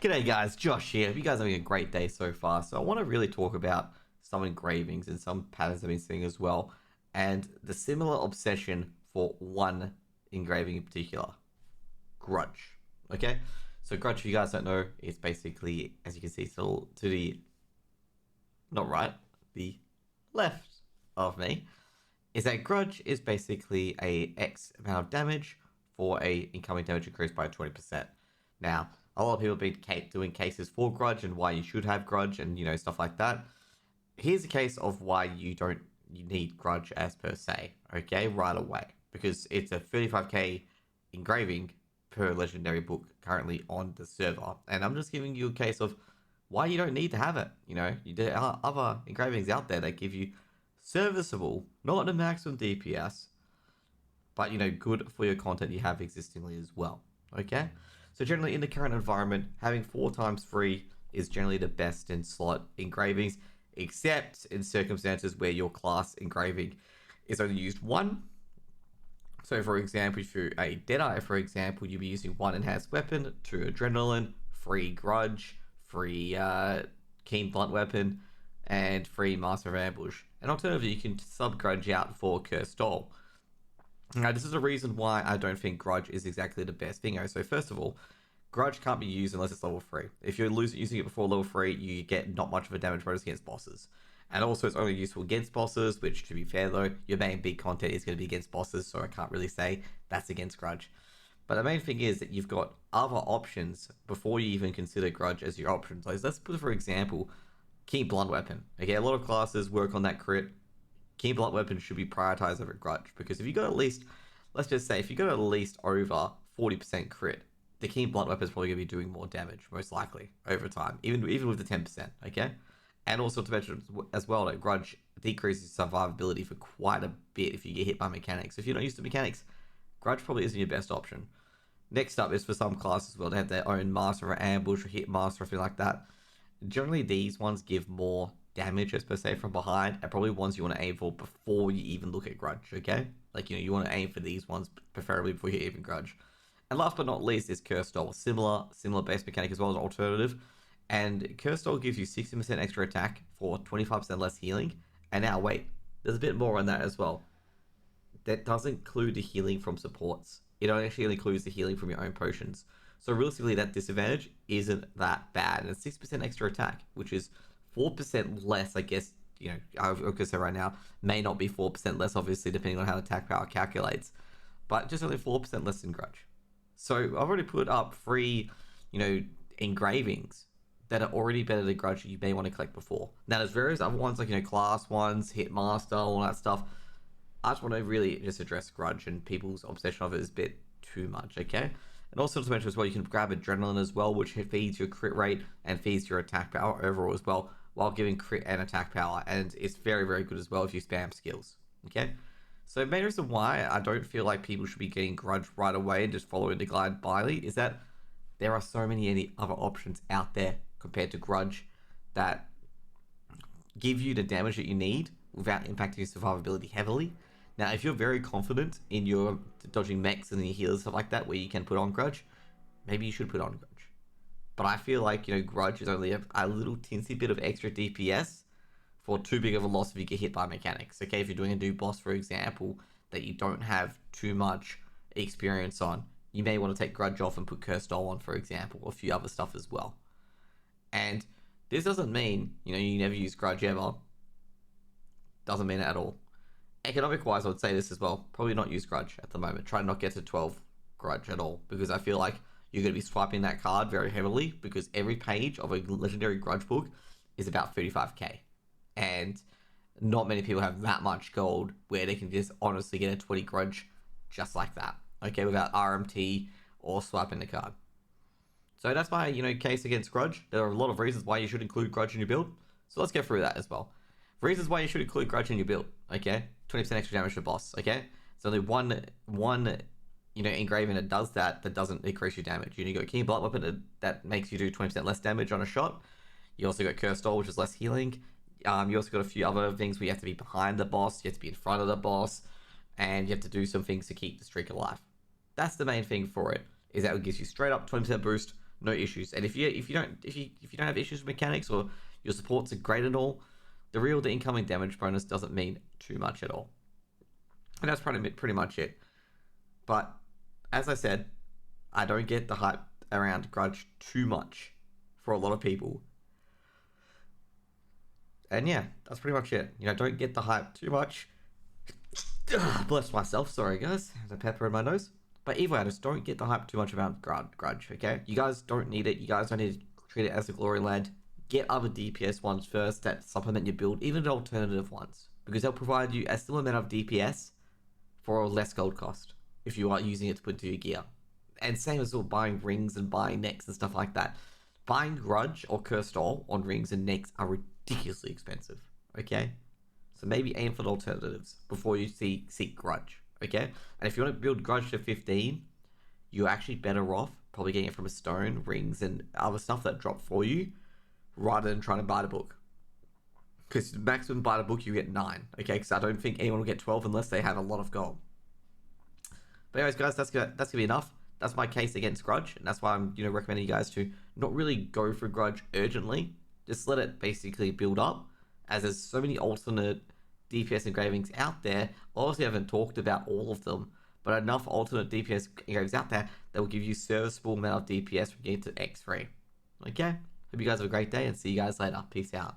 G'day guys, Josh here. Hope you guys are having a great day so far. So I want to really talk about some engravings and some patterns I've been seeing as well, and the similar obsession for one engraving in particular, Grudge. Okay, so Grudge, if you guys don't know, it's basically, as you can see, to the not right, the left of me, is that Grudge is basically a X amount of damage for a incoming damage increased by 20%. Now, a lot of people have been doing cases for Grudge and why you should have Grudge and, stuff like that. Here's a case of why you need Grudge as per se, okay, right away. Because it's a 35k engraving per legendary book currently on the server. And I'm just giving you a case of why you don't need to have it. There are other engravings out there that give you serviceable, not a maximum DPS, but, good for your content you have existingly as well, okay? So generally in the current environment, having 4 times 3 is generally the best in slot engravings, except in circumstances where your class engraving is only used 1. So for example, if you're a Deadeye, for example, you'll be using 1 enhanced weapon, 2 adrenaline, 3 grudge, 3 keen blunt weapon, and 3 master of ambush. And alternatively, you can sub grudge out for cursed doll. Now, this is a reason why I don't think Grudge is exactly the best thing. So first of all, Grudge can't be used unless it's level 3. If you're using it before level 3, you get not much of a damage bonus against bosses. And also, it's only useful against bosses, which, to be fair though, your main big content is going to be against bosses, so I can't really say that's against Grudge. But the main thing is that you've got other options before you even consider Grudge as your option. So let's put, for example, Keen Blunt Weapon. Okay, a lot of classes work on that crit. Keen Blunt Weapon should be prioritized over Grudge, because if you got at least, let's just say, if you got at least over 40% crit, the Keen Blunt Weapon is probably going to be doing more damage, most likely, over time, even with the 10%, okay? And also to mention as well that Grudge decreases survivability for quite a bit if you get hit by mechanics. If you're not used to mechanics, Grudge probably isn't your best option. Next up is for some classes as well, they have their own Master or Ambush or Hit Master or something like that. Generally, these ones give more damage, as per se, from behind, and probably ones you want to aim for before you even look at Grudge, okay? Like, you want to aim for these ones, preferably before you even Grudge. And last but not least is Cursed Doll. Similar base mechanic as well as alternative. And Cursed Doll gives you 60% extra attack for 25% less healing. And now, wait, there's a bit more on that as well. That doesn't include the healing from supports. It actually includes the healing from your own potions. So realistically, that disadvantage isn't that bad. And it's 6% extra attack, which is 4% less, I guess, I could say right now, may not be 4% less, obviously, depending on how attack power calculates, but just only 4% less than Grudge. So I've already put up 3, engravings that are already better than Grudge that you may want to collect before. Now, there's various other ones, like, class ones, Hitmaster, all that stuff. I just want to really just address Grudge, and people's obsession of it is a bit too much, okay? And also to mention as well, you can grab Adrenaline as well, which feeds your crit rate and feeds your attack power overall as well, while giving crit and attack power, and it's very, very good as well if you spam skills, okay? So the main reason why I don't feel like people should be getting Grudge right away and just following the glide blindly is that there are so many other options out there compared to Grudge that give you the damage that you need without impacting your survivability heavily. Now, if you're very confident in your dodging mechs and your healers, stuff like that, where you can put on Grudge, maybe you should put on Grudge. But I feel like, Grudge is only a little teensy bit of extra DPS for too big of a loss if you get hit by mechanics. Okay, if you're doing a new boss, for example, that you don't have too much experience on, you may want to take Grudge off and put Cursed Doll on, for example, or a few other stuff as well. And this doesn't mean, you never use Grudge ever. Doesn't mean it at all. Economic-wise, I would say this as well. Probably not use Grudge at the moment. Try not get to 12 Grudge at all, because I feel like you're going to be swiping that card very heavily, because every page of a legendary Grudge book is about 35k. And not many people have that much gold where they can just honestly get a 20 Grudge just like that, okay, without RMT or swiping the card. So that's my, case against Grudge. There are a lot of reasons why you should include Grudge in your build. So let's go through that as well. Reasons why you should include Grudge in your build, okay? 20% extra damage to boss, okay? So only one engraving that does that doesn't increase your damage. You got Keen Blunt Weapon that makes you do 20% less damage on a shot. You also got Cursed Doll, which is less healing. You also got a few other things where you have to be behind the boss, you have to be in front of the boss, and you have to do some things to keep the streak alive. That's the main thing for it, is that it gives you straight up 20% boost no issues. And if you don't have issues with mechanics, or your supports are great and all, the real the incoming damage bonus doesn't mean too much at all. And that's pretty much it. But as I said, I don't get the hype around Grudge too much for a lot of people. And yeah, that's pretty much it. Don't get the hype too much. Bless myself, sorry guys. There's a pepper in my nose. But either way, just don't get the hype too much about Grudge, okay? You guys don't need it. You guys don't need to treat it as a glory land. Get other DPS ones first that supplement your build, even the alternative ones. Because they'll provide you a similar amount of DPS for a less gold cost if you are using it to put into your gear. And same as well buying rings and buying necks and stuff like that. Buying Grudge or Cursed All on rings and necks are ridiculously expensive, okay? So maybe aim for the alternatives before you seek Grudge, okay? And if you want to build Grudge to 15, you're actually better off probably getting it from a stone, rings, and other stuff that drop for you, rather than trying to buy the book. Because maximum buy the book, you get 9, okay? Because I don't think anyone will get 12 unless they have a lot of gold. But anyways, guys, that's gonna be enough. That's my case against Grudge, and that's why I'm recommending you guys to not really go for Grudge urgently. Just let it basically build up, as there's so many alternate DPS engravings out there. Obviously, I haven't talked about all of them, but enough alternate DPS engravings out there that will give you serviceable amount of DPS from getting to X3. Okay? Hope you guys have a great day, and see you guys later. Peace out.